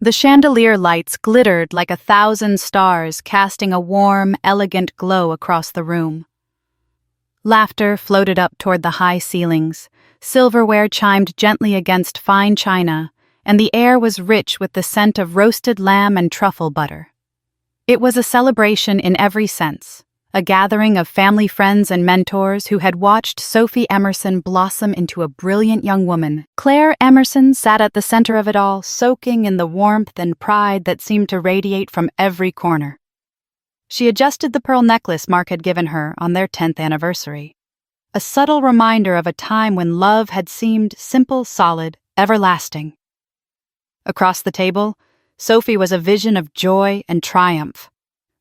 The chandelier lights glittered like 1,000 stars, casting a warm, elegant glow across the room. Laughter floated up toward the high ceilings, silverware chimed gently against fine china, and the air was rich with the scent of roasted lamb and truffle butter. It was a celebration in every sense, a gathering of family friends and mentors who had watched Sophie Emerson blossom into a brilliant young woman. Claire Emerson sat at the center of it all, soaking in the warmth and pride that seemed to radiate from every corner. She adjusted the pearl necklace Mark had given her on their 10th anniversary, a subtle reminder of a time when love had seemed simple, solid, everlasting. Across the table, Sophie was a vision of joy and triumph.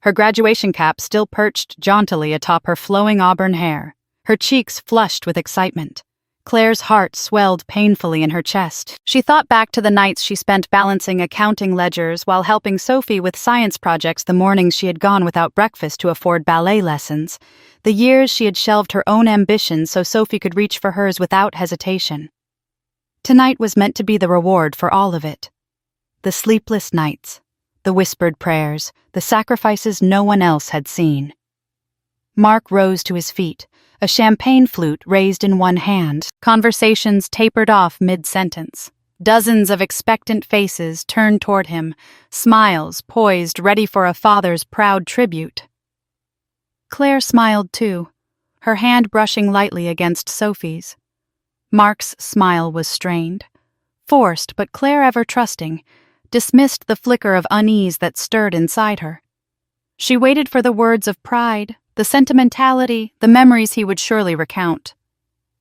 Her graduation cap still perched jauntily atop her flowing auburn hair, her cheeks flushed with excitement. Claire's heart swelled painfully in her chest. She thought back to the nights she spent balancing accounting ledgers while helping Sophie with science projects, the mornings she had gone without breakfast to afford ballet lessons, the years she had shelved her own ambitions so Sophie could reach for hers without hesitation. Tonight was meant to be the reward for all of it. The sleepless nights, the whispered prayers, the sacrifices no one else had seen. Mark rose to his feet, a champagne flute raised in one hand. Conversations tapered off mid-sentence. Dozens of expectant faces turned toward him, smiles poised ready for a father's proud tribute. Claire smiled too, her hand brushing lightly against Sophie's. Mark's smile was strained, forced but Claire ever trusting, dismissed the flicker of unease that stirred inside her. She waited for the words of pride, the sentimentality, the memories he would surely recount.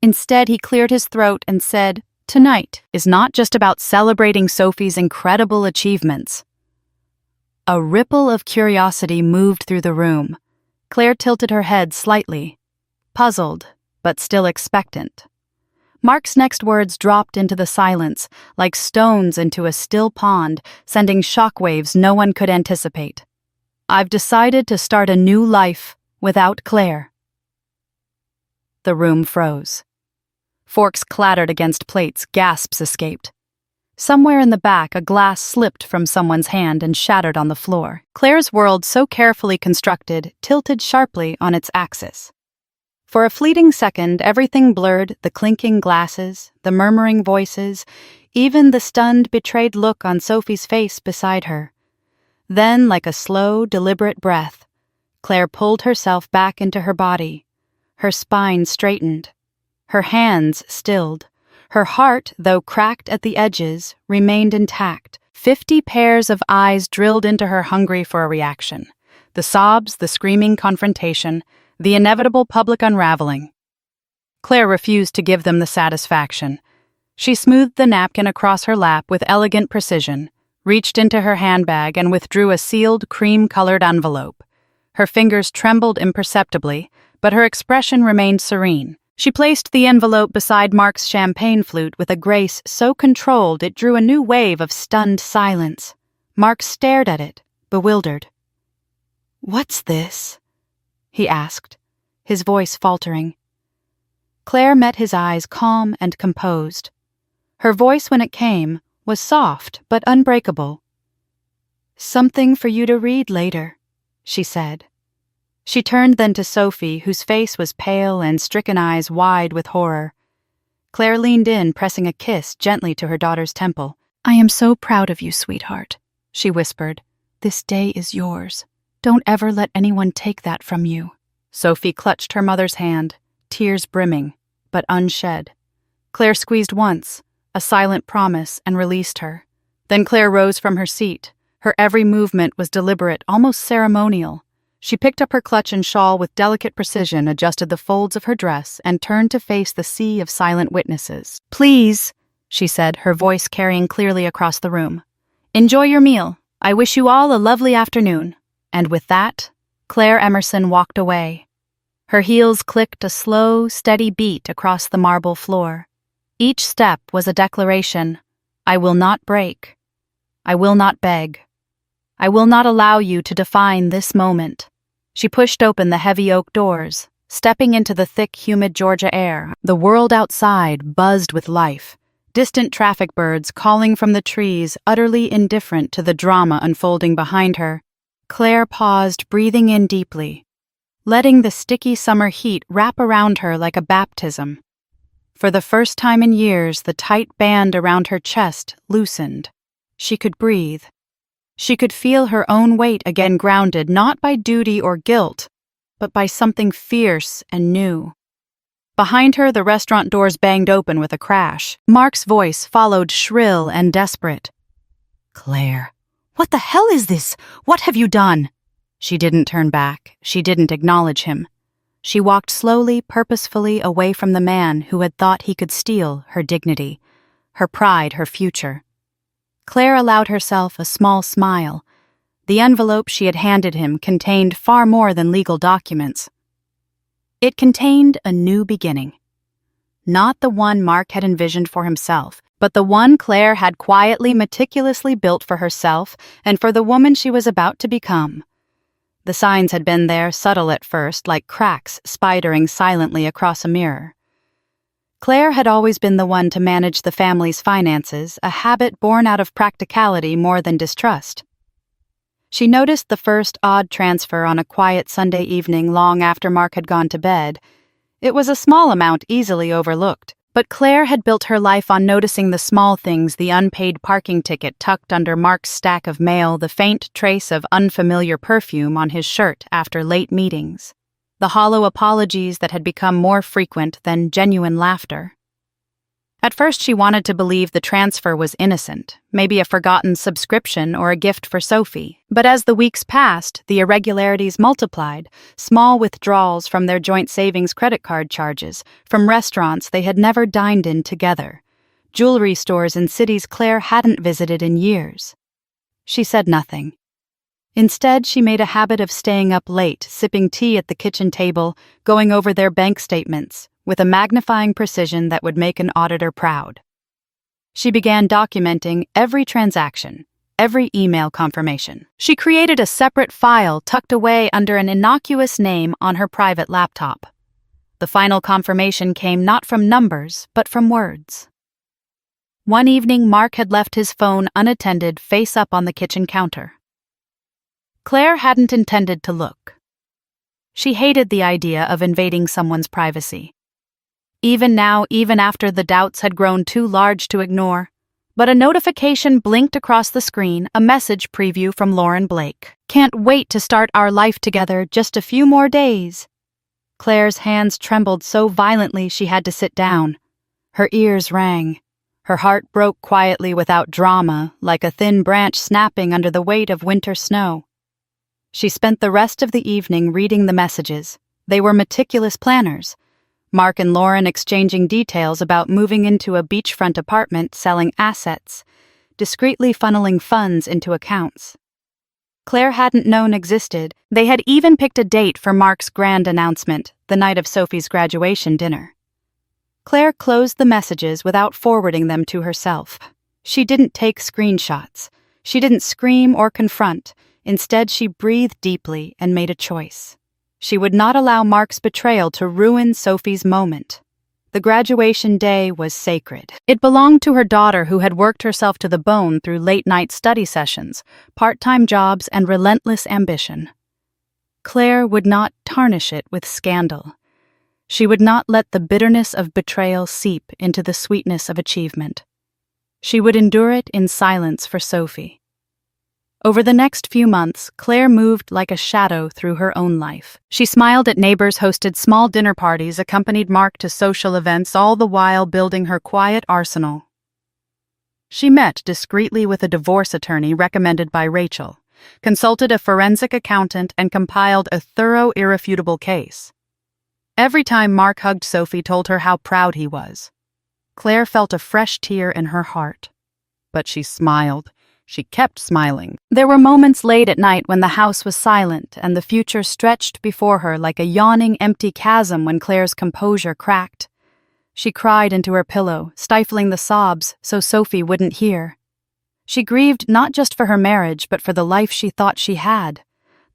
Instead, he cleared his throat and said, "Tonight is not just about celebrating Sophie's incredible achievements." A ripple of curiosity moved through the room. Claire tilted her head slightly, puzzled, but still expectant. Mark's next words dropped into the silence, like stones into a still pond, sending shockwaves no one could anticipate. "I've decided to start a new life without Claire." The room froze. Forks clattered against plates, gasps escaped. Somewhere in the back, a glass slipped from someone's hand and shattered on the floor. Claire's world, so carefully constructed, tilted sharply on its axis. For a fleeting second, everything blurred, the clinking glasses, the murmuring voices, even the stunned, betrayed look on Sophie's face beside her. Then, like a slow, deliberate breath, Claire pulled herself back into her body. Her spine straightened. Her hands stilled. Her heart, though cracked at the edges, remained intact. 50 pairs of eyes drilled into her, hungry for a reaction. The sobs, the screaming confrontation, the inevitable public unraveling. Claire refused to give them the satisfaction. She smoothed the napkin across her lap with elegant precision, reached into her handbag and withdrew a sealed, cream-colored envelope. Her fingers trembled imperceptibly, but her expression remained serene. She placed the envelope beside Mark's champagne flute with a grace so controlled it drew a new wave of stunned silence. Mark stared at it, bewildered. "What's this?" he asked, his voice faltering. Claire met his eyes, calm and composed. Her voice, when it came, was soft but unbreakable. "Something for you to read later," she said. She turned then to Sophie, whose face was pale and stricken eyes wide with horror. Claire leaned in, pressing a kiss gently to her daughter's temple. "I am so proud of you, sweetheart," she whispered. "This day is yours. Don't ever let anyone take that from you." Sophie clutched her mother's hand, tears brimming, but unshed. Claire squeezed once, a silent promise, and released her. Then Claire rose from her seat. Her every movement was deliberate, almost ceremonial. She picked up her clutch and shawl with delicate precision, adjusted the folds of her dress, and turned to face the sea of silent witnesses. "Please," she said, her voice carrying clearly across the room. "Enjoy your meal. I wish you all a lovely afternoon." And with that, Claire Emerson walked away. Her heels clicked a slow, steady beat across the marble floor. Each step was a declaration. I will not break. I will not beg. I will not allow you to define this moment. She pushed open the heavy oak doors, stepping into the thick, humid Georgia air. The world outside buzzed with life. distant traffic birds calling from the trees, utterly indifferent to the drama unfolding behind her. Claire paused, breathing in deeply, letting the sticky summer heat wrap around her like a baptism. For the first time in years, the tight band around her chest loosened. She could breathe. She could feel her own weight again, grounded not by duty or guilt, but by something fierce and new. Behind her, the restaurant doors banged open with a crash. Mark's voice followed, shrill and desperate. "Claire, what the hell is this? What have you done?" She didn't turn back. She didn't acknowledge him. She walked slowly, purposefully away from the man who had thought he could steal her dignity, her pride, her future. Claire allowed herself a small smile. The envelope she had handed him contained far more than legal documents. It contained a new beginning. Not the one Mark had envisioned for himself, but the one Claire had quietly, meticulously built for herself and for the woman she was about to become. The signs had been there, subtle at first, like cracks spidering silently across a mirror. Claire had always been the one to manage the family's finances, a habit born out of practicality more than distrust. She noticed the first odd transfer on a quiet Sunday evening long after Mark had gone to bed. It was a small amount easily overlooked, but Claire had built her life on noticing the small things: the unpaid parking ticket tucked under Mark's stack of mail, the faint trace of unfamiliar perfume on his shirt after late meetings, the hollow apologies that had become more frequent than genuine laughter. At first she wanted to believe the transfer was innocent, maybe a forgotten subscription or a gift for Sophie. But as the weeks passed, the irregularities multiplied, small withdrawals from their joint savings credit card charges, from restaurants they had never dined in together, jewelry stores in cities Claire hadn't visited in years. She said nothing. Instead, she made a habit of staying up late, sipping tea at the kitchen table, going over their bank statements, with a magnifying precision that would make an auditor proud. She began documenting every transaction, every email confirmation. She created a separate file tucked away under an innocuous name on her private laptop. The final confirmation came not from numbers, but from words. One evening, Mark had left his phone unattended, face up on the kitchen counter. Claire hadn't intended to look. She hated the idea of invading someone's privacy. Even now, even after the doubts had grown too large to ignore. But a notification blinked across the screen, a message preview from Lauren Blake. "Can't wait to start our life together, just a few more days." Claire's hands trembled so violently she had to sit down. Her ears rang. Her heart broke quietly without drama, like a thin branch snapping under the weight of winter snow. She spent the rest of the evening reading the messages. They were meticulous planners. Mark and Lauren exchanging details about moving into a beachfront apartment, selling assets, discreetly funneling funds into accounts. Claire hadn't known existed. They had even picked a date for Mark's grand announcement, the night of Sophie's graduation dinner. Claire closed the messages without forwarding them to herself. She didn't take screenshots. She didn't scream or confront. Instead, she breathed deeply and made a choice. She would not allow Mark's betrayal to ruin Sophie's moment. The graduation day was sacred. It belonged to her daughter, who had worked herself to the bone through late-night study sessions, part-time jobs, and relentless ambition. Claire would not tarnish it with scandal. She would not let the bitterness of betrayal seep into the sweetness of achievement. She would endure it in silence for Sophie. Over the next few months, Claire moved like a shadow through her own life. She smiled at neighbors, hosted small dinner parties, accompanied Mark to social events, all the while building her quiet arsenal. She met discreetly with a divorce attorney recommended by Rachel, consulted a forensic accountant, and compiled a thorough, irrefutable case. Every time Mark hugged Sophie, told her how proud he was, Claire felt a fresh tear in her heart. But she smiled. She kept smiling. There were moments late at night when the house was silent and the future stretched before her like a yawning, empty chasm when Claire's composure cracked. She cried into her pillow, stifling the sobs so Sophie wouldn't hear. She grieved not just for her marriage, but for the life she thought she had,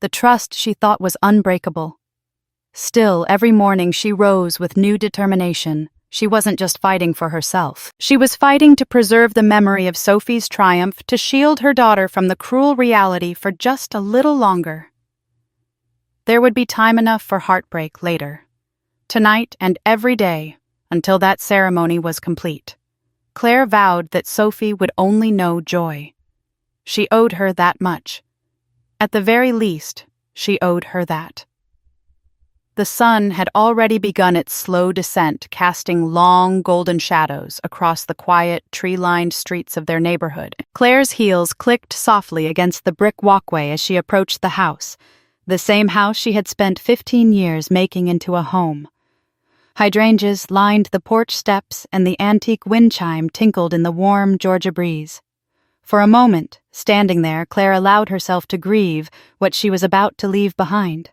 the trust she thought was unbreakable. Still, every morning she rose with new determination, She wasn't just fighting for herself. She was fighting to preserve the memory of Sophie's triumph, to shield her daughter from the cruel reality for just a little longer. There would be time enough for heartbreak later. Tonight and every day, until that ceremony was complete. Claire vowed that Sophie would only know joy. She owed her that much. At the very least, she owed her that. The sun had already begun its slow descent, casting long golden shadows across the quiet, tree-lined streets of their neighborhood. Claire's heels clicked softly against the brick walkway as she approached the house, the same house she had spent 15 years making into a home. Hydrangeas lined the porch steps, and the antique wind chime tinkled in the warm Georgia breeze. For a moment, standing there, Claire allowed herself to grieve what she was about to leave behind.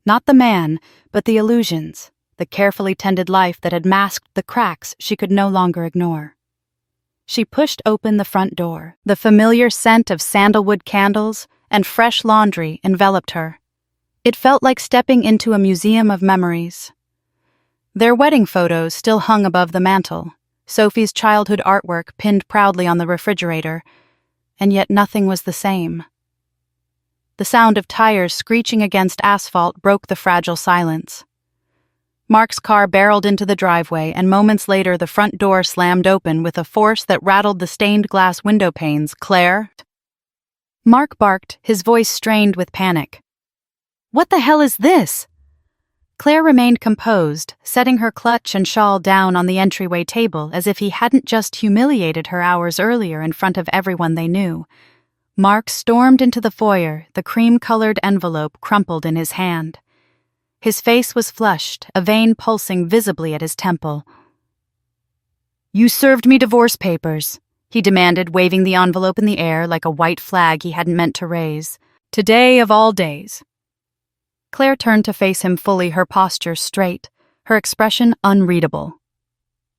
Not the man, but the illusions, the carefully tended life that had masked the cracks she could no longer ignore. She pushed open the front door. The familiar scent of sandalwood candles and fresh laundry enveloped her. It felt like stepping into a museum of memories. Their wedding photos still hung above the mantel, Sophie's childhood artwork pinned proudly on the refrigerator, and yet nothing was the same. The sound of tires screeching against asphalt broke the fragile silence. Mark's car barreled into the driveway, and moments later the front door slammed open with a force that rattled the stained glass window panes. "Claire?" Mark barked, his voice strained with panic. "What the hell is this?" Claire remained composed, setting her clutch and shawl down on the entryway table as if he hadn't just humiliated her hours earlier in front of everyone they knew. Mark stormed into the foyer, the cream-colored envelope crumpled in his hand. His face was flushed, a vein pulsing visibly at his temple. "You served me divorce papers," he demanded, waving the envelope in the air like a white flag he hadn't meant to raise. "Today of all days." Claire turned to face him fully, her posture straight, her expression unreadable.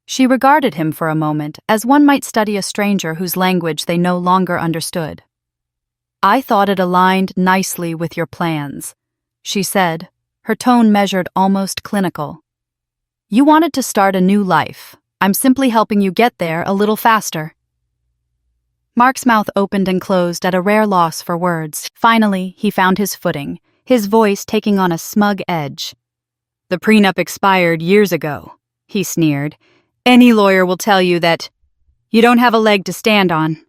She regarded him for a moment, as one might study a stranger whose language they no longer understood. "I thought it aligned nicely with your plans," she said, her tone measured, almost clinical. "You wanted to start a new life. I'm simply helping you get there a little faster." Mark's mouth opened and closed at a rare loss for words. Finally, he found his footing, his voice taking on a smug edge. "The prenup expired years ago," he sneered. "Any lawyer will tell you that you don't have a leg to stand on."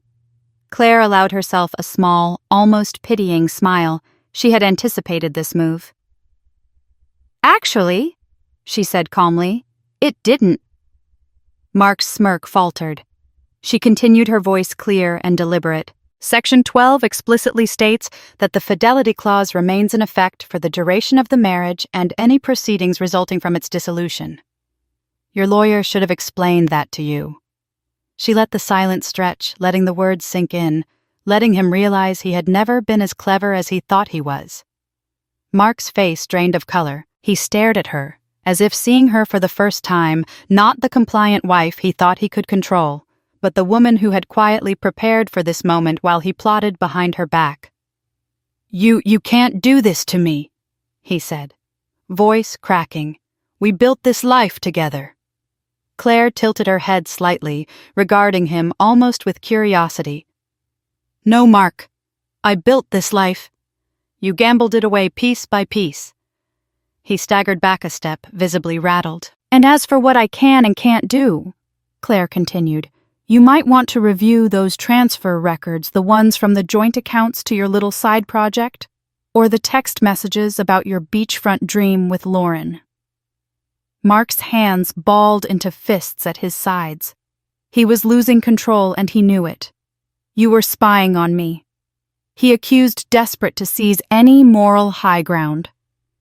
Claire allowed herself a small, almost pitying smile. She had anticipated this move. "Actually," she said calmly, "it didn't." Mark's smirk faltered. She continued, her voice clear and deliberate. "Section 12 explicitly states that the fidelity clause remains in effect for the duration of the marriage and any proceedings resulting from its dissolution. Your lawyer should have explained that to you." She let the silence stretch, letting the words sink in, letting him realize he had never been as clever as he thought he was. Mark's face drained of color. He stared at her, as if seeing her for the first time, not the compliant wife he thought he could control, but the woman who had quietly prepared for this moment while he plotted behind her back. You can't do this to me," he said, voice cracking. "We built this life together." Claire tilted her head slightly, regarding him almost with curiosity. "No, Mark. I built this life. You gambled it away piece by piece." He staggered back a step, visibly rattled. "And as for what I can and can't do," Claire continued, "you might want to review those transfer records, the ones from the joint accounts to your little side project, or the text messages about your beachfront dream with Lauren." Mark's hands balled into fists at his sides. He was losing control, and he knew it. "You were spying on me," he accused, desperate to seize any moral high ground.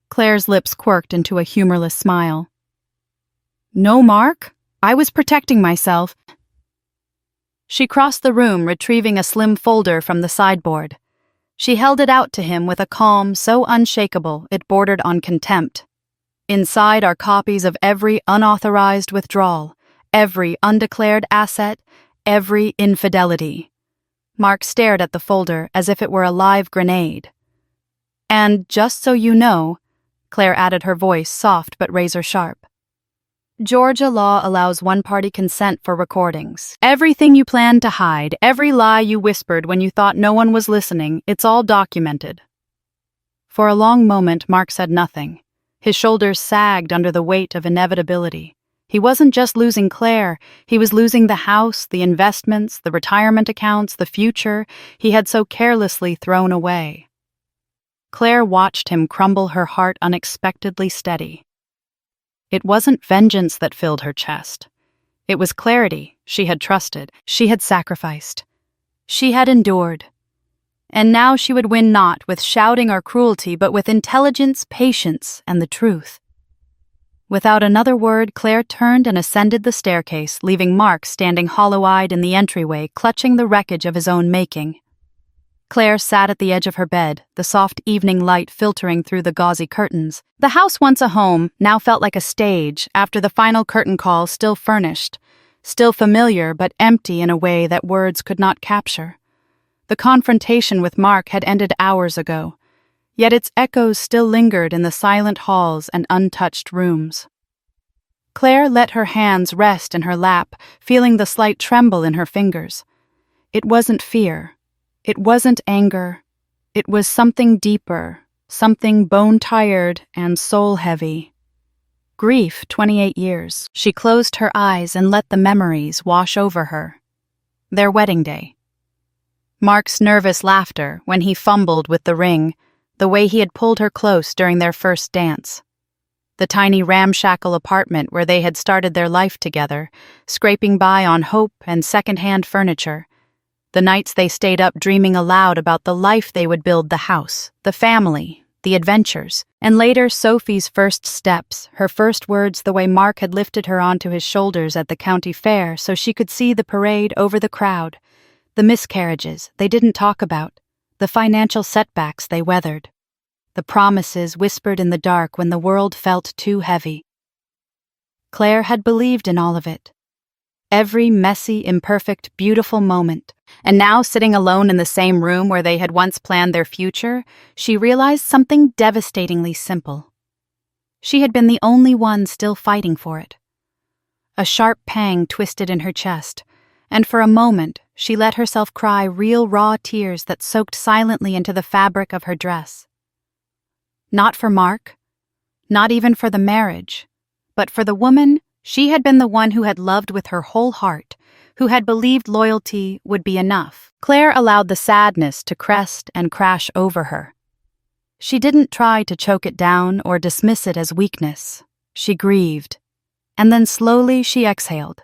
Claire's lips quirked into a humorless smile. "No, Mark. I was protecting myself." She crossed the room, retrieving a slim folder from the sideboard. She held it out to him with a calm so unshakable it bordered on contempt. "Inside are copies of every unauthorized withdrawal, every undeclared asset, every infidelity." Mark stared at the folder as if it were a live grenade. "And just so you know," Claire added, her voice soft but razor-sharp, Georgia law allows one-party consent for recordings. Everything you planned to hide, every lie you whispered when you thought no one was listening, it's all documented. For a long moment, Mark said nothing. His shoulders sagged under the weight of inevitability. He wasn't just losing Claire, he was losing the house, the investments, the retirement accounts, the future he had so carelessly thrown away. Claire watched him crumble, her heart unexpectedly steady. It wasn't vengeance that filled her chest. It was clarity. She had trusted. She had sacrificed. She had endured. And now she would win not with shouting or cruelty, but with intelligence, patience, and the truth. Without another word, Claire turned and ascended the staircase, leaving Mark standing hollow-eyed in the entryway, clutching the wreckage of his own making. Claire sat at the edge of her bed, the soft evening light filtering through the gauzy curtains. The house, once a home, now felt like a stage after the final curtain call, still furnished, still familiar but empty in a way that words could not capture. The confrontation with Mark had ended hours ago, yet its echoes still lingered in the silent halls and untouched rooms. Claire let her hands rest in her lap, feeling the slight tremble in her fingers. It wasn't fear. It wasn't anger. It was something deeper, something bone-tired and soul-heavy. Grief, 28 years. She closed her eyes and let the memories wash over her. Their wedding day. Mark's nervous laughter when he fumbled with the ring, the way he had pulled her close during their first dance. The tiny ramshackle apartment where they had started their life together, scraping by on hope and second-hand furniture. The nights they stayed up dreaming aloud about the life they would build, the house, the family, the adventures, and later Sophie's first steps, her first words, the way Mark had lifted her onto his shoulders at the county fair so she could see the parade over the crowd, the miscarriages they didn't talk about, the financial setbacks they weathered, the promises whispered in the dark when the world felt too heavy. Claire had believed in all of it. Every messy, imperfect, beautiful moment. And now, sitting alone in the same room where they had once planned their future, she realized something devastatingly simple. She had been the only one still fighting for it. A sharp pang twisted in her chest, and for a moment she let herself cry real raw tears that soaked silently into the fabric of her dress. Not for Mark, not even for the marriage, but for the woman she had been, the one who had loved with her whole heart, who had believed loyalty would be enough. Claire allowed the sadness to crest and crash over her. She didn't try to choke it down or dismiss it as weakness. She grieved. And then slowly she exhaled.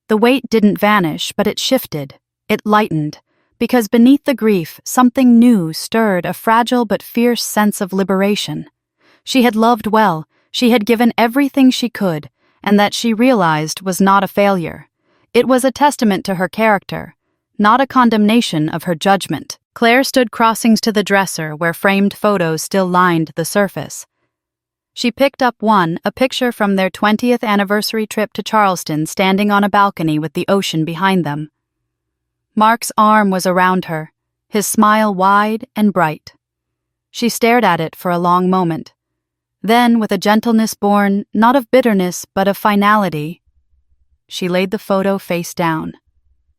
The weight didn't vanish, but it shifted. It lightened, because beneath the grief, something new stirred, a fragile but fierce sense of liberation. She had loved well, she had given everything she could, and that she realized was not a failure. It was a testament to her character, not a condemnation of her judgment. Claire stood crossings to the dresser where framed photos still lined the surface. She picked up one, a picture from their 20th anniversary trip to Charleston, standing on a balcony with the ocean behind them. Mark's arm was around her, his smile wide and bright. She stared at it for a long moment. Then, with a gentleness born not of bitterness but of finality, she laid the photo face down.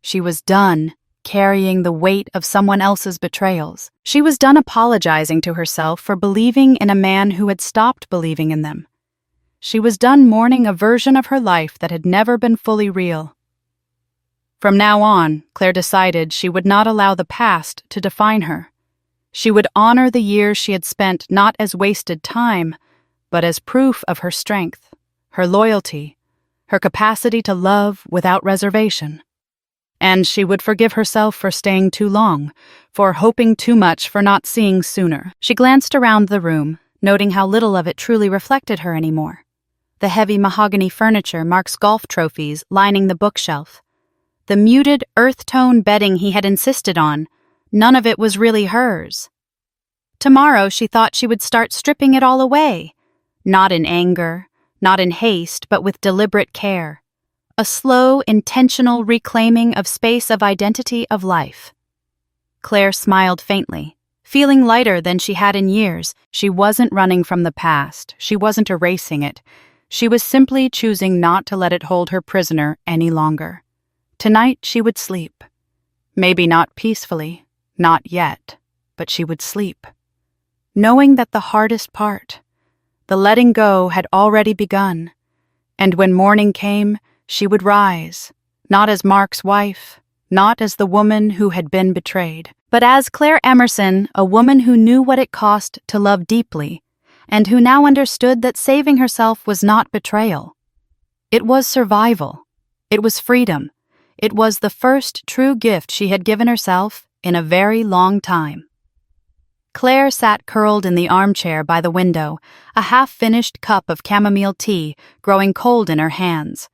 She was done carrying the weight of someone else's betrayals. She was done apologizing to herself for believing in a man who had stopped believing in them. She was done mourning a version of her life that had never been fully real. From now on, Claire decided she would not allow the past to define her. She would honor the years she had spent not as wasted time, but as proof of her strength, her loyalty, her capacity to love without reservation. And she would forgive herself for staying too long, for hoping too much, for not seeing sooner. She glanced around the room, noting how little of it truly reflected her anymore. The heavy mahogany furniture, Mark's golf trophies lining the bookshelf. The muted earth-tone bedding he had insisted on, none of it was really hers. Tomorrow she thought she would start stripping it all away. Not in anger, not in haste, but with deliberate care. A slow, intentional reclaiming of space, of identity, of life. Claire smiled faintly, feeling lighter than she had in years. She wasn't running from the past. She wasn't erasing it. She was simply choosing not to let it hold her prisoner any longer. Tonight she would sleep. Maybe not peacefully, not yet, but she would sleep. Knowing that the hardest part, the letting go, had already begun. And when morning came, she would rise, not as Mark's wife, not as the woman who had been betrayed, but as Claire Emerson, a woman who knew what it cost to love deeply, and who now understood that saving herself was not betrayal. It was survival. It was freedom. It was the first true gift she had given herself in a very long time. Claire sat curled in the armchair by the window, a half-finished cup of chamomile tea growing cold in her hands.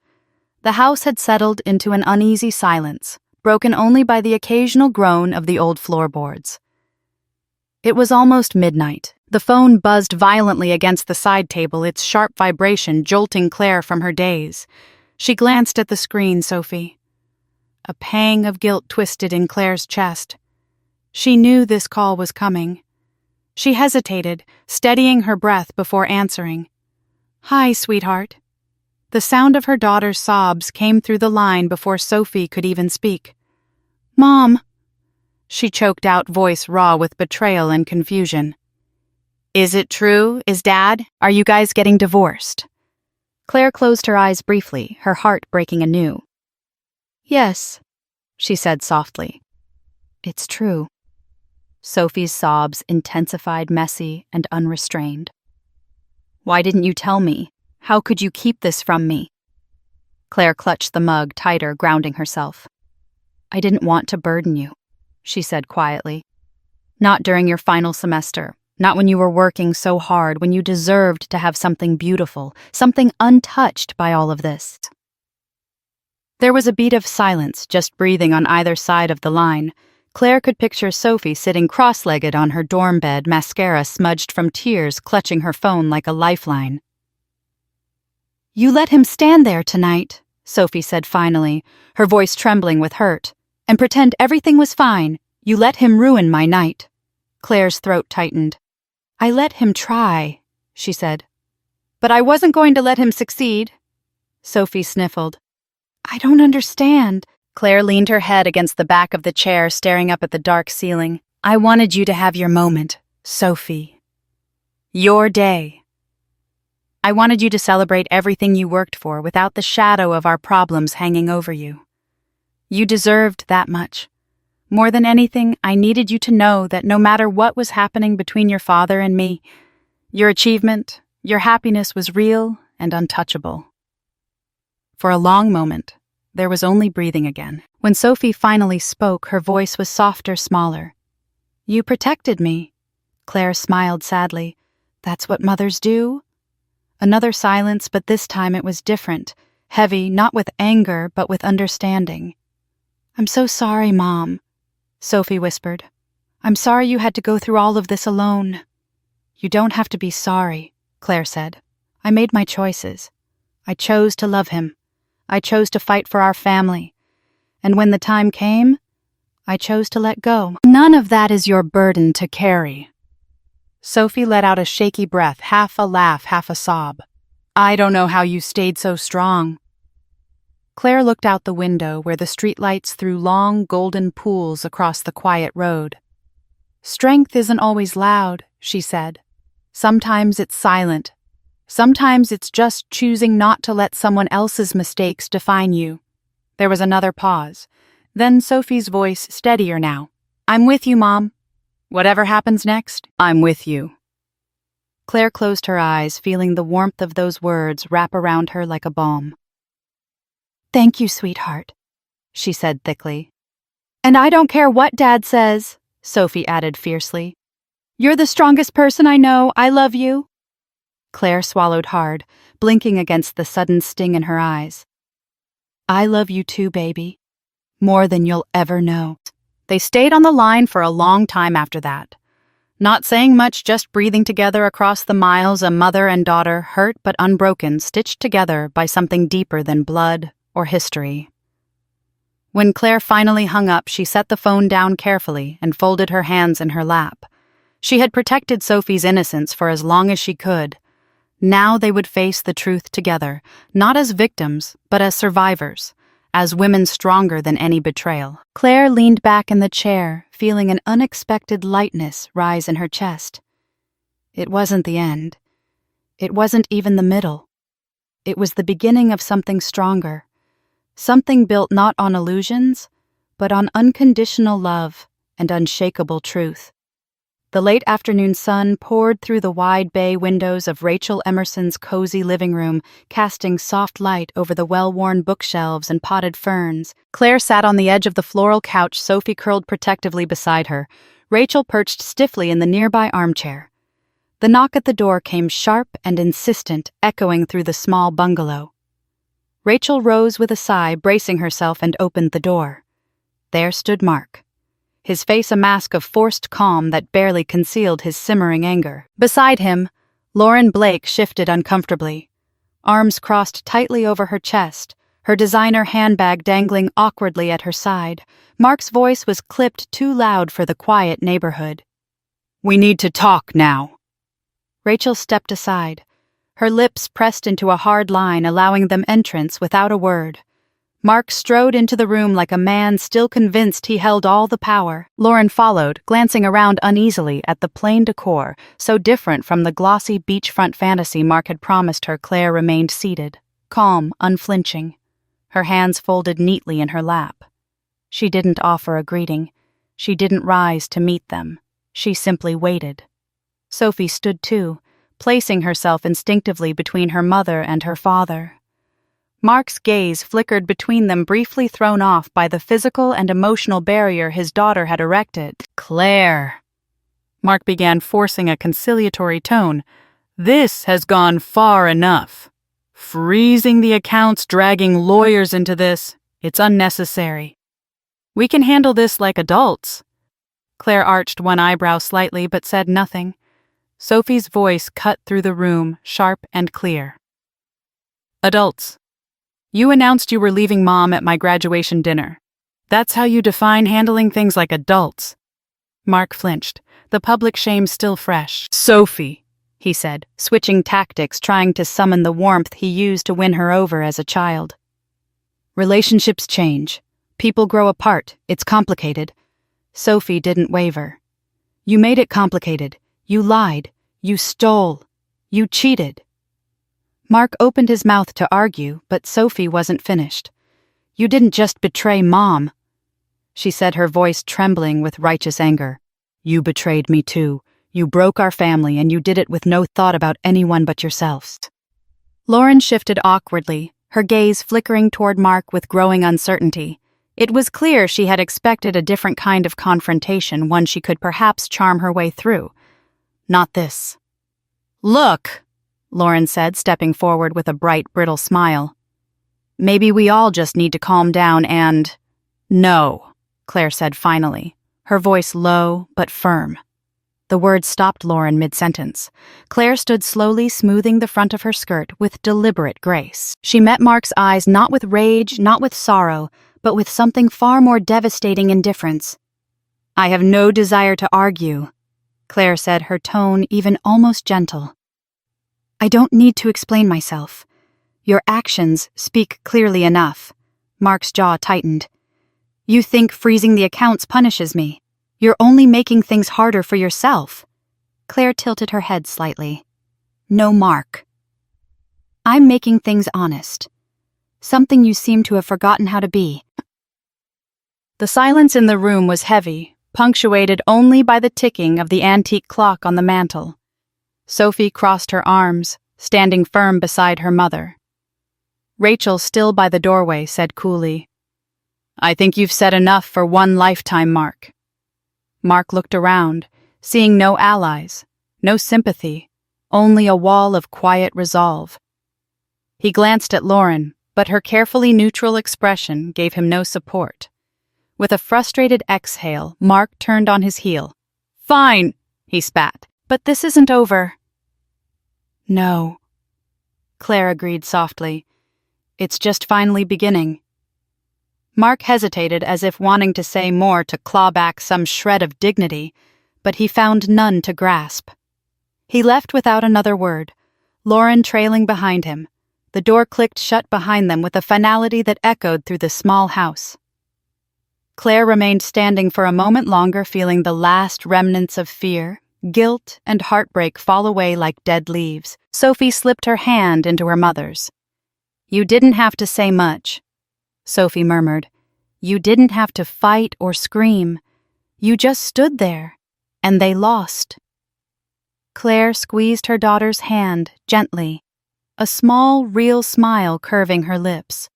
The house had settled into an uneasy silence, broken only by the occasional groan of the old floorboards. It was almost midnight. The phone buzzed violently against the side table, its sharp vibration jolting Claire from her daze. She glanced at the screen, Sophie. A pang of guilt twisted in Claire's chest. She knew this call was coming. She hesitated, steadying her breath before answering. "Hi, sweetheart." The sound of her daughter's sobs came through the line before Sophie could even speak. "Mom," she choked out, voice raw with betrayal and confusion. "Is it true? Are you guys getting divorced?" Claire closed her eyes briefly, her heart breaking anew. "Yes," she said softly. "It's true." Sophie's sobs intensified, messy and unrestrained. "Why didn't you tell me? How could you keep this from me?" Claire clutched the mug tighter, grounding herself. "I didn't want to burden you," she said quietly. "Not during your final semester, not when you were working so hard, when you deserved to have something beautiful, something untouched by all of this." There was a beat of silence, just breathing on either side of the line. Claire could picture Sophie sitting cross-legged on her dorm bed, mascara smudged from tears clutching her phone like a lifeline. "You let him stand there tonight," Sophie said finally, her voice trembling with hurt, "and pretend everything was fine. You let him ruin my night." Claire's throat tightened. "I let him try," she said. "But I wasn't going to let him succeed." Sophie sniffled. "I don't understand." Claire leaned her head against the back of the chair, staring up at the dark ceiling. "I wanted you to have your moment, Sophie. Your day. I wanted you to celebrate everything you worked for without the shadow of our problems hanging over you. You deserved that much. More than anything, I needed you to know that no matter what was happening between your father and me, your achievement, your happiness was real and untouchable." For a long moment, there was only breathing again. When Sophie finally spoke, her voice was softer, smaller. "You protected me." Claire smiled sadly. "That's what mothers do." Another silence, but this time it was different, heavy, not with anger, but with understanding. "I'm so sorry, Mom," Sophie whispered. "I'm sorry you had to go through all of this alone." "You don't have to be sorry," Claire said. "I made my choices. I chose to love him. I chose to fight for our family. And when the time came, I chose to let go. None of that is your burden to carry." Sophie let out a shaky breath, half a laugh, half a sob. "I don't know how you stayed so strong." Claire looked out the window where the streetlights threw long golden pools across the quiet road. "Strength isn't always loud," she said. "Sometimes it's silent. Sometimes it's just choosing not to let someone else's mistakes define you." There was another pause. Then Sophie's voice, steadier now. "I'm with you, Mom. Whatever happens next, I'm with you." Claire closed her eyes, feeling the warmth of those words wrap around her like a balm. "Thank you, sweetheart," she said thickly. "And I don't care what Dad says," Sophie added fiercely. "You're the strongest person I know. I love you." Claire swallowed hard, blinking against the sudden sting in her eyes. "I love you too, baby. More than you'll ever know." They stayed on the line for a long time after that. Not saying much, just breathing together across the miles, a mother and daughter, hurt but unbroken, stitched together by something deeper than blood or history. When Claire finally hung up, she set the phone down carefully and folded her hands in her lap. She had protected Sophie's innocence for as long as she could. Now they would face the truth together, not as victims, but as survivors, as women stronger than any betrayal. Claire leaned back in the chair, feeling an unexpected lightness rise in her chest. It wasn't the end. It wasn't even the middle. It was the beginning of something stronger, something built not on illusions, but on unconditional love and unshakable truth. The late afternoon sun poured through the wide bay windows of Rachel Emerson's cozy living room, casting soft light over the well-worn bookshelves and potted ferns. Claire sat on the edge of the floral couch, Sophie curled protectively beside her, Rachel perched stiffly in the nearby armchair. The knock at the door came sharp and insistent, echoing through the small bungalow. Rachel rose with a sigh, bracing herself, and opened the door. There stood Mark, his face a mask of forced calm that barely concealed his simmering anger. Beside him, Lauren Blake shifted uncomfortably, arms crossed tightly over her chest, her designer handbag dangling awkwardly at her side. Mark's voice was clipped too loud for the quiet neighborhood. "We need to talk now." Rachel stepped aside, her lips pressed into a hard line, allowing them entrance without a word. Mark strode into the room like a man still convinced he held all the power. Lauren followed, glancing around uneasily at the plain decor, so different from the glossy beachfront fantasy Mark had promised her. Claire remained seated, calm, unflinching, her hands folded neatly in her lap. She didn't offer a greeting. She didn't rise to meet them. She simply waited. Sophie stood too, placing herself instinctively between her mother and her father. Mark's gaze flickered between them, briefly thrown off by the physical and emotional barrier his daughter had erected. "Claire," Mark began, forcing a conciliatory tone, "this has gone far enough. Freezing the accounts, dragging lawyers into this, it's unnecessary. We can handle this like adults." Claire arched one eyebrow slightly but said nothing. Sophie's voice cut through the room, sharp and clear. "Adults. You announced you were leaving Mom at my graduation dinner. That's how you define handling things like adults." Mark flinched, the public shame still fresh. "Sophie," he said, switching tactics, trying to summon the warmth he used to win her over as a child. "Relationships change. People grow apart. It's complicated." Sophie didn't waver. "You made it complicated. You lied. You stole. You cheated." Mark opened his mouth to argue, but Sophie wasn't finished. "You didn't just betray Mom," she said, her voice trembling with righteous anger. "You betrayed me too. You broke our family, and you did it with no thought about anyone but yourselves." Lauren shifted awkwardly, her gaze flickering toward Mark with growing uncertainty. It was clear she had expected a different kind of confrontation, one she could perhaps charm her way through. Not this. "Look," Lauren said, stepping forward with a bright, brittle smile. "Maybe we all just need to calm down and—" "No," Claire said finally, her voice low but firm. The words stopped Lauren mid-sentence. Claire stood slowly, smoothing the front of her skirt with deliberate grace. She met Mark's eyes not with rage, not with sorrow, but with something far more devastating indifference. "I have no desire to argue," Claire said, her tone even almost gentle. "I don't need to explain myself. Your actions speak clearly enough." Mark's jaw tightened. "You think freezing the accounts punishes me. You're only making things harder for yourself." Claire tilted her head slightly. "No, Mark. I'm making things honest. Something you seem to have forgotten how to be." The silence in the room was heavy, punctuated only by the ticking of the antique clock on the mantel. Sophie crossed her arms, standing firm beside her mother. Rachel, still by the doorway, said coolly, "I think you've said enough for one lifetime, Mark." Mark looked around, seeing no allies, no sympathy, only a wall of quiet resolve. He glanced at Lauren, but her carefully neutral expression gave him no support. With a frustrated exhale, Mark turned on his heel. "Fine," he spat, "but this isn't over." "No," Claire agreed softly. "It's just finally beginning." Mark hesitated, as if wanting to say more to claw back some shred of dignity, but he found none to grasp. He left without another word, Lauren trailing behind him. The door clicked shut behind them with a finality that echoed through the small house. Claire remained standing for a moment longer, feeling the last remnants of fear, guilt, and heartbreak fall away like dead leaves. Sophie slipped her hand into her mother's. "You didn't have to say much," Sophie murmured. "You didn't have to fight or scream. You just stood there, and they lost." Claire squeezed her daughter's hand gently, a small, real smile curving her lips.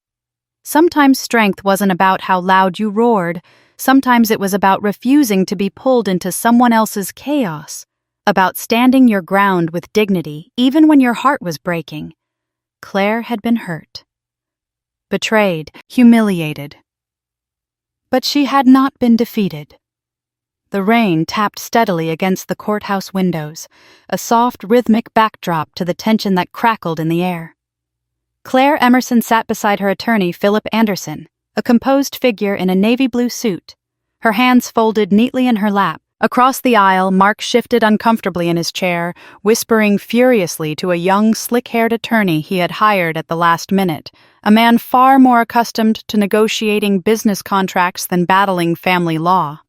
Sometimes strength wasn't about how loud you roared. Sometimes it was about refusing to be pulled into someone else's chaos, about standing your ground with dignity, even when your heart was breaking. Claire had been hurt, betrayed, humiliated. But she had not been defeated. The rain tapped steadily against the courthouse windows, a soft, rhythmic backdrop to the tension that crackled in the air. Claire Emerson sat beside her attorney, Philip Anderson, a composed figure in a navy blue suit, her hands folded neatly in her lap. Across the aisle, Mark shifted uncomfortably in his chair, whispering furiously to a young, slick-haired attorney he had hired at the last minute, a man far more accustomed to negotiating business contracts than battling family law.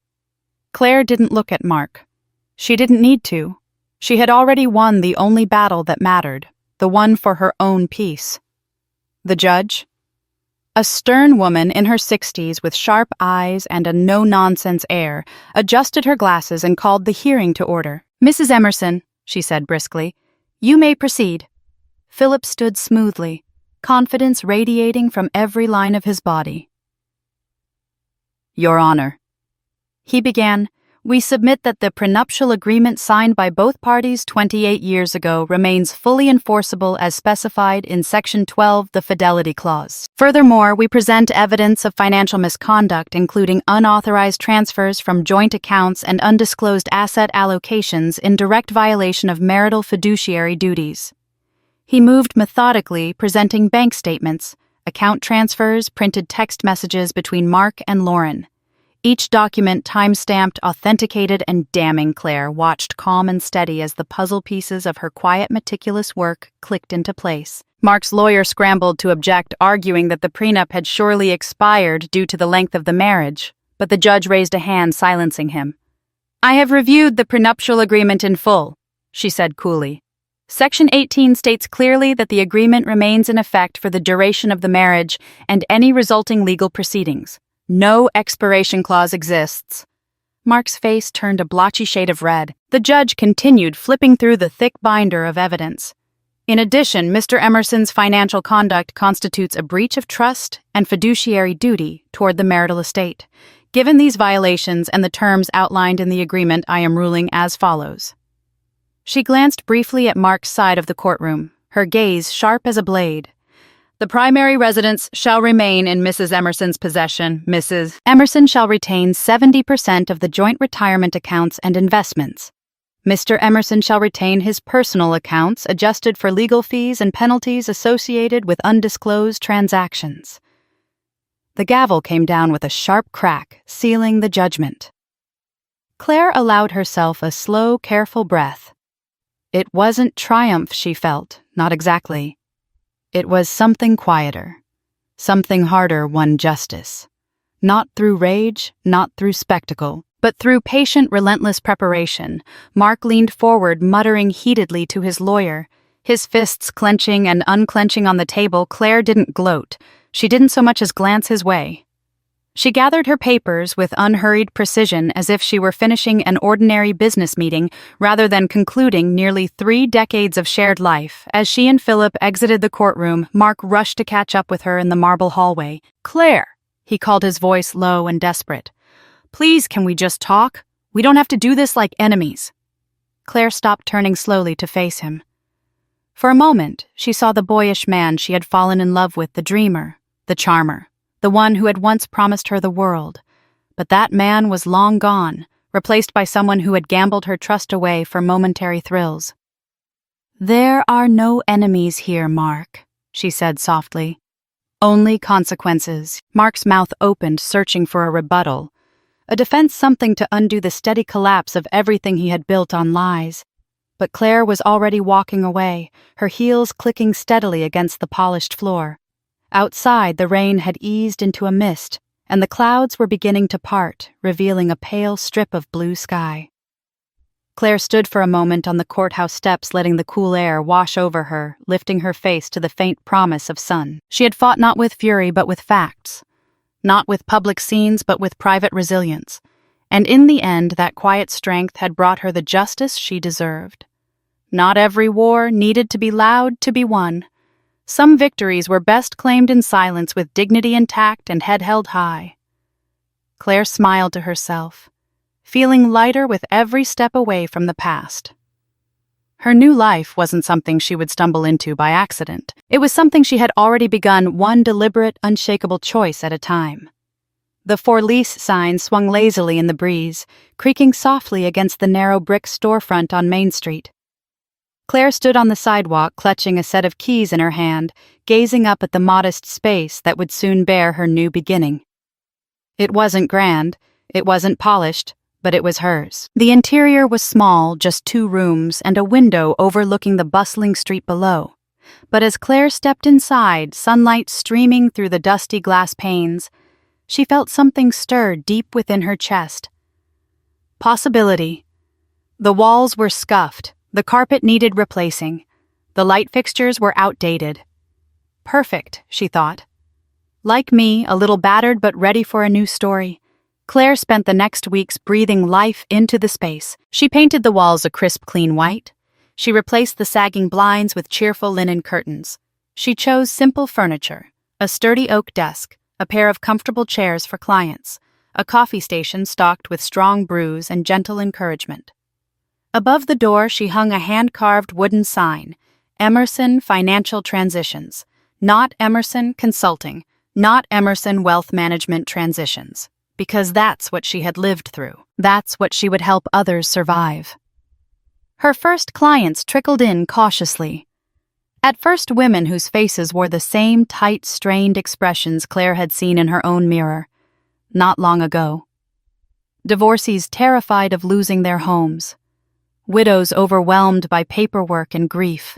Claire didn't look at Mark. She didn't need to. She had already won the only battle that mattered, the one for her own peace. The judge? A stern woman in her 60s with sharp eyes and a no-nonsense air, adjusted her glasses and called the hearing to order. "Mrs. Emerson," she said briskly, "you may proceed." Philip stood smoothly, confidence radiating from every line of his body. "Your Honor," he began, "we submit that the prenuptial agreement signed by both parties 28 years ago remains fully enforceable as specified in Section 12, the Fidelity Clause. Furthermore, we present evidence of financial misconduct, including unauthorized transfers from joint accounts and undisclosed asset allocations in direct violation of marital fiduciary duties." He moved methodically, presenting bank statements, account transfers, printed text messages between Mark and Lauren. Each document time-stamped, authenticated, and damning. Claire watched calm and steady as the puzzle pieces of her quiet, meticulous work clicked into place. Mark's lawyer scrambled to object, arguing that the prenup had surely expired due to the length of the marriage, but the judge raised a hand, silencing him. "I have reviewed the prenuptial agreement in full," she said coolly. "Section 18 states clearly that the agreement remains in effect for the duration of the marriage and any resulting legal proceedings. No expiration clause exists." Mark's face turned a blotchy shade of red. The judge continued, flipping through the thick binder of evidence. "In addition, Mr. Emerson's financial conduct constitutes a breach of trust and fiduciary duty toward the marital estate. Given these violations and the terms outlined in the agreement, I am ruling as follows." She glanced briefly at Mark's side of the courtroom, her gaze sharp as a blade. "The primary residence shall remain in Mrs. Emerson's possession. Mrs. Emerson shall retain 70% of the joint retirement accounts and investments. Mr. Emerson shall retain his personal accounts adjusted for legal fees and penalties associated with undisclosed transactions." The gavel came down with a sharp crack, sealing the judgment. Claire allowed herself a slow, careful breath. It wasn't triumph she felt, not exactly. It was something quieter, something harder won justice. Not through rage, not through spectacle, but through patient, relentless preparation. Mark leaned forward, muttering heatedly to his lawyer, his fists clenching and unclenching on the table. Claire didn't gloat. She didn't so much as glance his way. She gathered her papers with unhurried precision, as if she were finishing an ordinary business meeting rather than concluding nearly 3 decades of shared life. As she and Philip exited the courtroom, Mark rushed to catch up with her in the marble hallway. "Claire," he called, his voice low and desperate. "Please, can we just talk? We don't have to do this like enemies." Claire stopped, turning slowly to face him. For a moment, she saw the boyish man she had fallen in love with, the dreamer, the charmer, the one who had once promised her the world. But that man was long gone, replaced by someone who had gambled her trust away for momentary thrills. "There are no enemies here, Mark," she said softly. "Only consequences." Mark's mouth opened, searching for a rebuttal. A defense, something to undo the steady collapse of everything he had built on lies. but Claire was already walking away, her heels clicking steadily against the polished floor. Outside, the rain had eased into a mist, and the clouds were beginning to part, revealing a pale strip of blue sky. Claire stood for a moment on the courthouse steps, letting the cool air wash over her, lifting her face to the faint promise of sun. She had fought not with fury but with facts, not with public scenes but with private resilience, and in the end that quiet strength had brought her the justice she deserved. Not every war needed to be loud to be won. Some victories were best claimed in silence, with dignity intact and head held high. Claire smiled to herself, feeling lighter with every step away from the past. Her new life wasn't something she would stumble into by accident. It was something she had already begun, one deliberate, unshakable choice at a time. The For Lease sign swung lazily in the breeze, creaking softly against the narrow brick storefront on Main Street. Claire stood on the sidewalk, clutching a set of keys in her hand, gazing up at the modest space that would soon bear her new beginning. It wasn't grand, it wasn't polished, but it was hers. The interior was small, just 2 rooms and a window overlooking the bustling street below. But as Claire stepped inside, sunlight streaming through the dusty glass panes, she felt something stir deep within her chest. Possibility. The walls were scuffed, the carpet needed replacing, the light fixtures were outdated. Perfect, she thought. Like me, a little battered but ready for a new story. Claire spent the next weeks breathing life into the space. She painted the walls a crisp, clean white. She replaced the sagging blinds with cheerful linen curtains. She chose simple furniture, a sturdy oak desk, a pair of comfortable chairs for clients, a coffee station stocked with strong brews and gentle encouragement. Above the door, she hung a hand-carved wooden sign, Emerson Financial Transitions, not Emerson Consulting, not Emerson Wealth Management Transitions. Because that's what she had lived through. That's what she would help others survive. Her first clients trickled in cautiously. At first, women whose faces wore the same tight, strained expressions Claire had seen in her own mirror, not long ago. Divorcees terrified of losing their homes. Widows overwhelmed by paperwork and grief.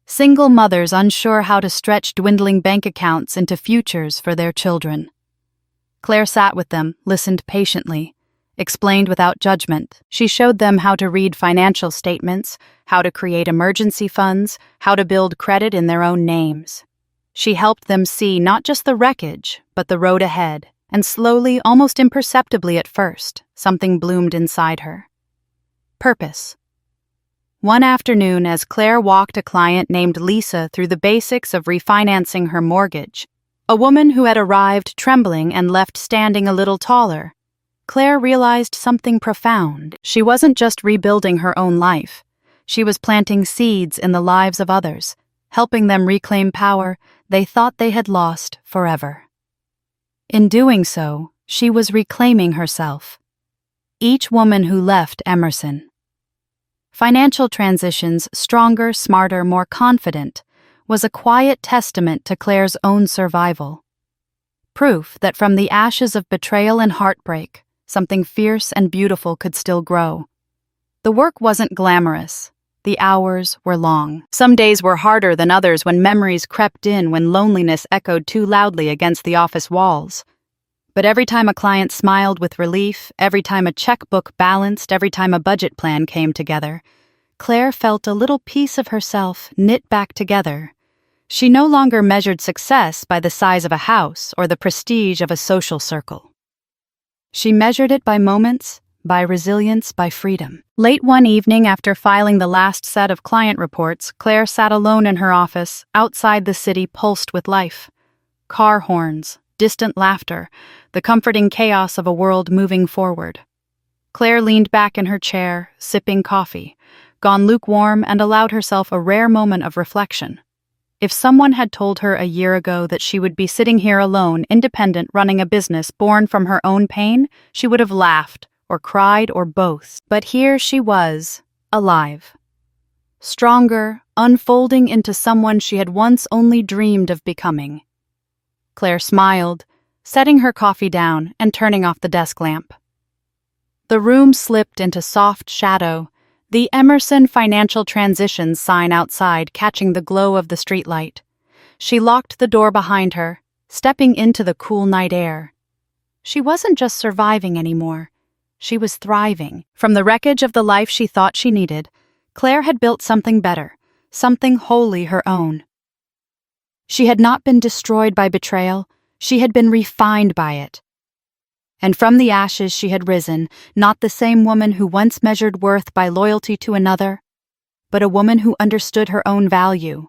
Single mothers unsure how to stretch dwindling bank accounts into futures for their children. Claire sat with them, listened patiently, explained without judgment. She showed them how to read financial statements, how to create emergency funds, how to build credit in their own names. She helped them see not just the wreckage, but the road ahead, and slowly, almost imperceptibly at first, something bloomed inside her. Purpose. One afternoon, as Claire walked a client named Lisa through the basics of refinancing her mortgage, a woman who had arrived trembling and left standing a little taller, Claire realized something profound. She wasn't just rebuilding her own life. She was planting seeds in the lives of others, helping them reclaim power they thought they had lost forever. In doing so, she was reclaiming herself. Each woman who left Emerson. Financial Transitions, stronger, smarter, more confident, was a quiet testament to Claire's own survival. Proof that from the ashes of betrayal and heartbreak, something fierce and beautiful could still grow. The work wasn't glamorous. The hours were long. Some days were harder than others when memories crept in, when loneliness echoed too loudly against the office walls. But every time a client smiled with relief, every time a checkbook balanced, every time a budget plan came together, Claire felt a little piece of herself knit back together. She no longer measured success by the size of a house or the prestige of a social circle. She measured it by moments, by resilience, by freedom. Late one evening, after filing the last set of client reports, Claire sat alone in her office, outside the city pulsed with life. Car horns, distant laughter, the comforting chaos of a world moving forward. Claire leaned back in her chair, sipping coffee, gone lukewarm, and allowed herself a rare moment of reflection. If someone had told her a year ago that she would be sitting here alone, independent, running a business born from her own pain, she would have laughed, or cried, or both. But here she was, alive. Stronger, unfolding into someone she had once only dreamed of becoming. Claire smiled, setting her coffee down and turning off the desk lamp. The room slipped into soft shadow, the Emerson Financial Transitions sign outside catching the glow of the streetlight. She locked the door behind her, stepping into the cool night air. She wasn't just surviving anymore. She was thriving. From the wreckage of the life she thought she needed, Claire had built something better, something wholly her own. She had not been destroyed by betrayal, she had been refined by it. And from the ashes she had risen, not the same woman who once measured worth by loyalty to another, but a woman who understood her own value.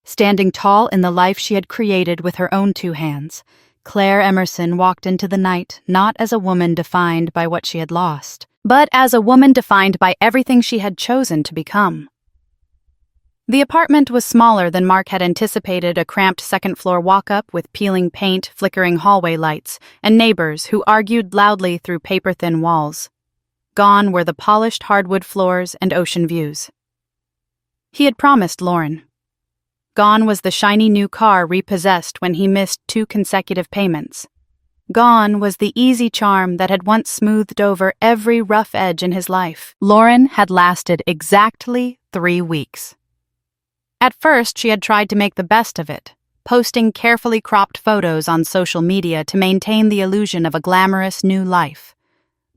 Standing tall in the life she had created with her own two hands, Claire Emerson walked into the night not as a woman defined by what she had lost, but as a woman defined by everything she had chosen to become. The apartment was smaller than Mark had anticipated, a cramped second-floor walk-up with peeling paint, flickering hallway lights, and neighbors who argued loudly through paper-thin walls. Gone were the polished hardwood floors and ocean views. He had promised Lauren. Gone was the shiny new car repossessed when he missed 2 consecutive payments. Gone was the easy charm that had once smoothed over every rough edge in his life. Lauren had lasted exactly 3 weeks. At first, she had tried to make the best of it, posting carefully cropped photos on social media to maintain the illusion of a glamorous new life.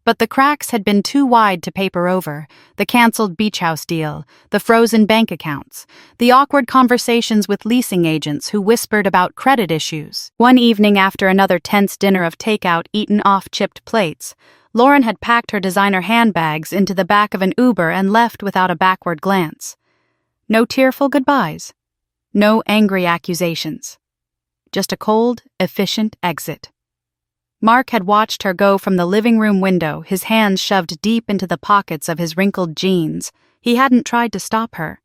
But the cracks had been too wide to paper over: the canceled beach house deal, the frozen bank accounts, the awkward conversations with leasing agents who whispered about credit issues. One evening after another tense dinner of takeout eaten off chipped plates, Lauren had packed her designer handbags into the back of an Uber and left without a backward glance. No tearful goodbyes. No angry accusations. Just a cold, efficient exit. Mark had watched her go from the living room window, his hands shoved deep into the pockets of his wrinkled jeans. He hadn't tried to stop her.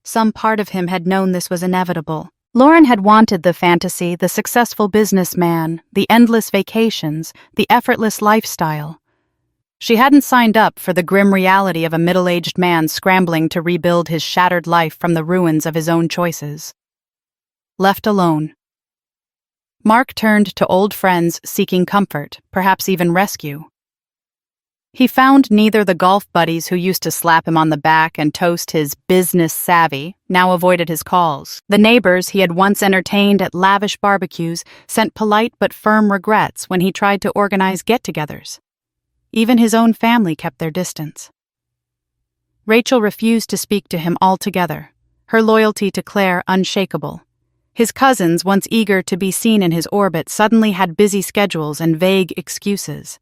Some part of him had known this was inevitable. Lauren had wanted the fantasy, the successful businessman, the endless vacations, the effortless lifestyle. She hadn't signed up for the grim reality of a middle-aged man scrambling to rebuild his shattered life from the ruins of his own choices. Left alone, Mark turned to old friends seeking comfort, perhaps even rescue. He found neither the golf buddies who used to slap him on the back and toast his business savvy, now avoided his calls. The neighbors he had once entertained at lavish barbecues sent polite but firm regrets when he tried to organize get-togethers. Even his own family kept their distance. Rachel refused to speak to him altogether, her loyalty to Claire unshakable. His cousins, once eager to be seen in his orbit, suddenly had busy schedules and vague excuses.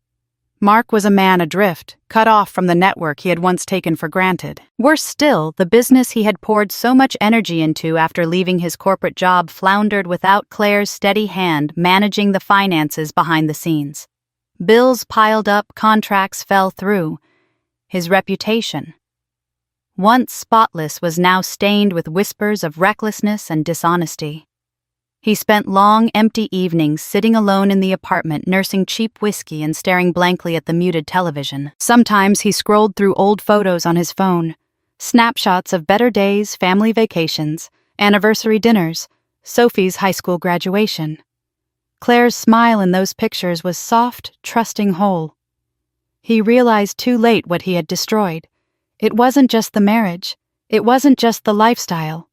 Mark was a man adrift, cut off from the network he had once taken for granted. Worse still, the business he had poured so much energy into after leaving his corporate job floundered without Claire's steady hand managing the finances behind the scenes. Bills piled up, contracts fell through. His reputation, once spotless, was now stained with whispers of recklessness and dishonesty. He spent long, empty evenings sitting alone in the apartment, nursing cheap whiskey and staring blankly at the muted television. Sometimes he scrolled through old photos on his phone, snapshots of better days, family vacations, anniversary dinners, Sophie's high school graduation. Claire's smile in those pictures was soft, trusting whole. He realized too late what he had destroyed. It wasn't just the marriage. It wasn't just the lifestyle.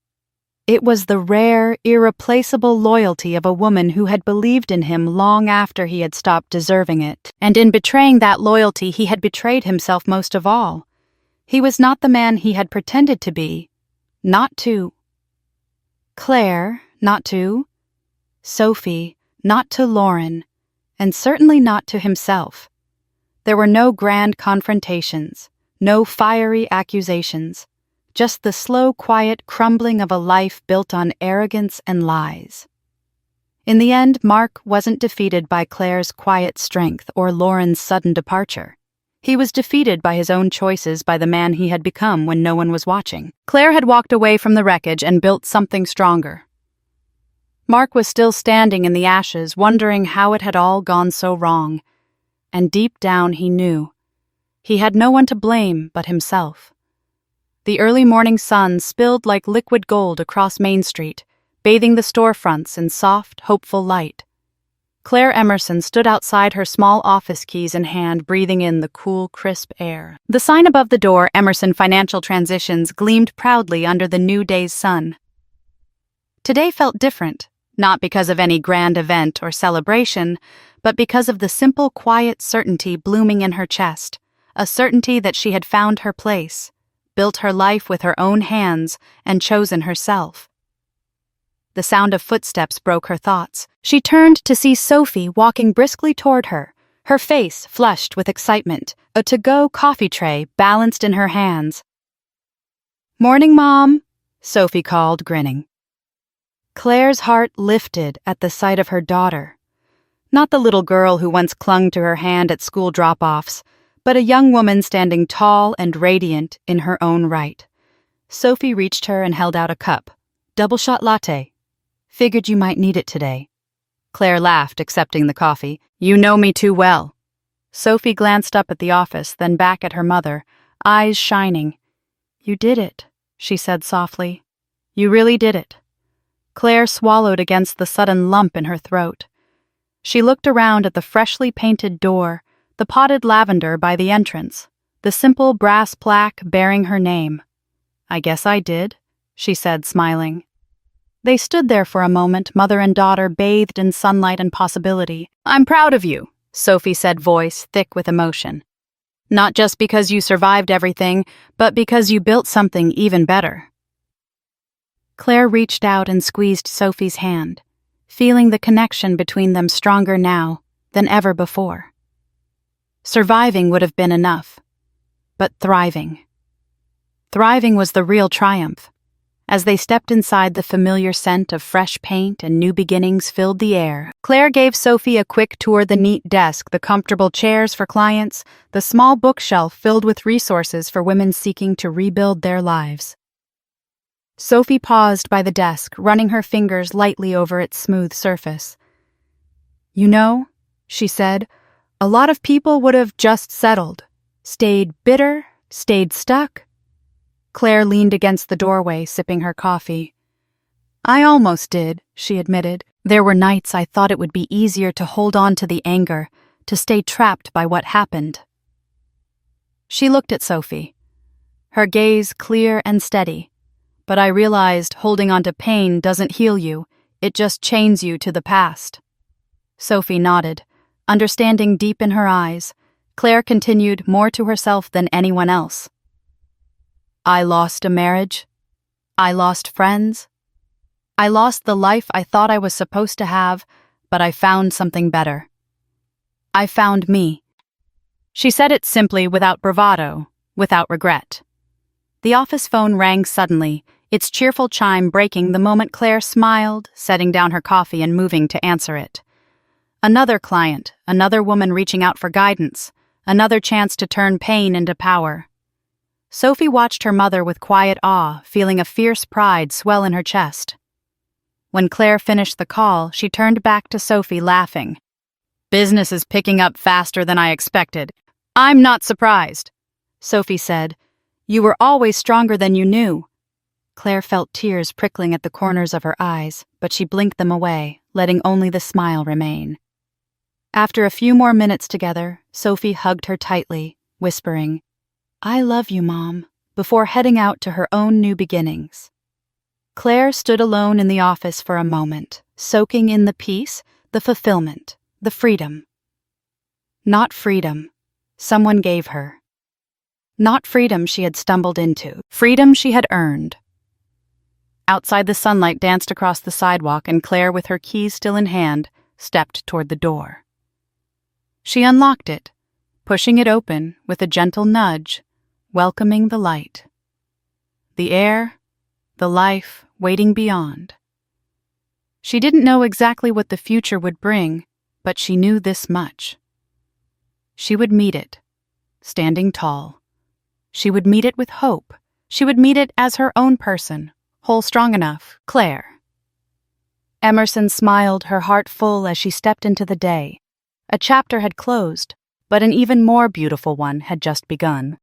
It was the rare, irreplaceable loyalty of a woman who had believed in him long after he had stopped deserving it. And in betraying that loyalty, he had betrayed himself most of all. He was not the man he had pretended to be. Not to Claire, not to Sophie, not to Lauren, and certainly not to himself. There were no grand confrontations, no fiery accusations, just the slow, quiet crumbling of a life built on arrogance and lies. In the end, Mark wasn't defeated by Claire's quiet strength or Lauren's sudden departure. He was defeated by his own choices, by the man he had become when no one was watching. Claire had walked away from the wreckage and built something stronger. Mark was still standing in the ashes, wondering how it had all gone so wrong. And deep down he knew. He had no one to blame but himself. The early morning sun spilled like liquid gold across Main Street, bathing the storefronts in soft, hopeful light. Claire Emerson stood outside, her small office keys in hand, breathing in the cool, crisp air. The sign above the door, Emerson Financial Transitions, gleamed proudly under the new day's sun. Today felt different, not because of any grand event or celebration, but because of the simple, quiet certainty blooming in her chest, a certainty that she had found her place, built her life with her own hands, and chosen herself. The sound of footsteps broke her thoughts. She turned to see Sophie walking briskly toward her, her face flushed with excitement, a to-go coffee tray balanced in her hands. "Morning, Mom," Sophie called, grinning. Claire's heart lifted at the sight of her daughter. Not the little girl who once clung to her hand at school drop-offs, but a young woman standing tall and radiant in her own right. Sophie reached her and held out a cup. "Double-shot latte. Figured you might need it today." Claire laughed, accepting the coffee. "You know me too well." Sophie glanced up at the office, then back at her mother, eyes shining. "You did it," she said softly. "You really did it." Claire swallowed against the sudden lump in her throat. She looked around at the freshly painted door, the potted lavender by the entrance, the simple brass plaque bearing her name. "I guess I did," she said, smiling. They stood there for a moment, mother and daughter, bathed in sunlight and possibility. "I'm proud of you," Sophie said, voice thick with emotion. "Not just because you survived everything, but because you built something even better." Claire reached out and squeezed Sophie's hand, feeling the connection between them stronger now than ever before. Surviving would have been enough, but thriving. Thriving was the real triumph. As they stepped inside, the familiar scent of fresh paint and new beginnings filled the air. Claire gave Sophie a quick tour: the neat desk, the comfortable chairs for clients, the small bookshelf filled with resources for women seeking to rebuild their lives. Sophie paused by the desk, running her fingers lightly over its smooth surface. "You know," she said, "a lot of people would have just settled, stayed bitter, stayed stuck." Claire leaned against the doorway, sipping her coffee. "I almost did," she admitted. "There were nights I thought it would be easier to hold on to the anger, to stay trapped by what happened." She looked at Sophie, her gaze clear and steady. "But I realized holding on to pain doesn't heal you, it just chains you to the past." Sophie nodded, understanding deep in her eyes. Claire continued, more to herself than anyone else. "I lost a marriage. I lost friends. I lost the life I thought I was supposed to have, but I found something better. I found me." She said it simply, without bravado, without regret. The office phone rang suddenly, its cheerful chime breaking the moment Claire smiled, setting down her coffee and moving to answer it. Another client, another woman reaching out for guidance, another chance to turn pain into power. Sophie watched her mother with quiet awe, feeling a fierce pride swell in her chest. When Claire finished the call, she turned back to Sophie, laughing. "Business is picking up faster than I expected. I'm not surprised," Sophie said. "You were always stronger than you knew." Claire felt tears prickling at the corners of her eyes, but she blinked them away, letting only the smile remain. After a few more minutes together, Sophie hugged her tightly, whispering, "I love you, Mom," before heading out to her own new beginnings. Claire stood alone in the office for a moment, soaking in the peace, the fulfillment, the freedom. Not freedom someone gave her. Not freedom she had stumbled into. Freedom she had earned. Outside, the sunlight danced across the sidewalk, and Claire, with her keys still in hand, stepped toward the door. She unlocked it, pushing it open with a gentle nudge, welcoming the light. The air, the life waiting beyond. She didn't know exactly what the future would bring, but she knew this much. She would meet it, standing tall. She would meet it with hope. She would meet it as her own person, whole, strong enough, Claire. Emerson smiled, her heart full as she stepped into the day. A chapter had closed, but an even more beautiful one had just begun.